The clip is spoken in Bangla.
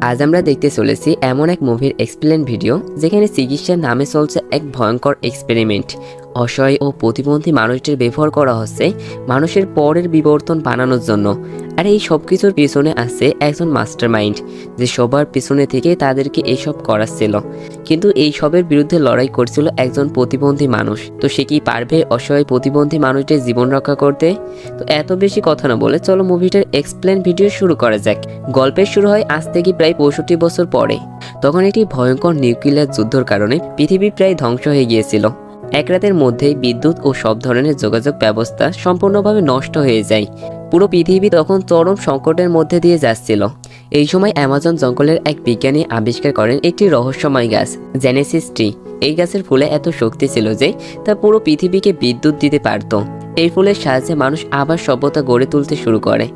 আজ আমরা দেখতে চলেছি এমন এক মুভির এক্সপ্লেন ভিডিও যেখানে চিকিৎসার নামে চলছে এক ভয়ঙ্কর এক্সপেরিমেন্ট। অসহায় ও প্রতিবন্ধী মানুষদের ব্যবহার করা হচ্ছে মানুষের পরের বিবর্তন বানানোর জন্য। আর এই সব কিছুর পিছনে আছে একজন মাস্টার মাইন্ড, যে সবার পিছনে থেকে তাদেরকে এইসব করাচ্ছিল। কিন্তু এই সবের বিরুদ্ধে লড়াই করছিল একজন প্রতিবন্ধী মানুষ। তো সে কি পারবে অসহায় প্রতিবন্ধী মানুষদের জীবন রক্ষা করতে? তো এত বেশি কথা না বলে চলো মুভিটার এক্সপ্লেন ভিডিও শুরু করা যাক। গল্পের শুরু হয় আজ থেকে প্রায় 65 বছর পরে। তখন একটি ভয়ঙ্কর নিউক্লিয়ার যুদ্ধের কারণে পৃথিবী প্রায় ধ্বংস হয়ে গিয়েছিল। এক রাতের মধ্যেই বিদ্যুৎ ও সব ধরনের যোগাযোগ ব্যবস্থা সম্পূর্ণভাবে নষ্ট হয়ে যায়। পুরো পৃথিবী তখন চরম সংকটের মধ্যে দিয়ে যাচ্ছিল। এই সময় অ্যামাজন জঙ্গলের এক বিজ্ঞানী আবিষ্কার করেন একটি রহস্যময় গাছ, জেনেসিস ট্রি। এই গাছের ফুলে এত শক্তি ছিল যে তা পুরো পৃথিবীকে বিদ্যুৎ দিতে পারত। এই ফুলের সাহায্যে মানুষ আবার সভ্যতা গড়ে তুলতে শুরু করে।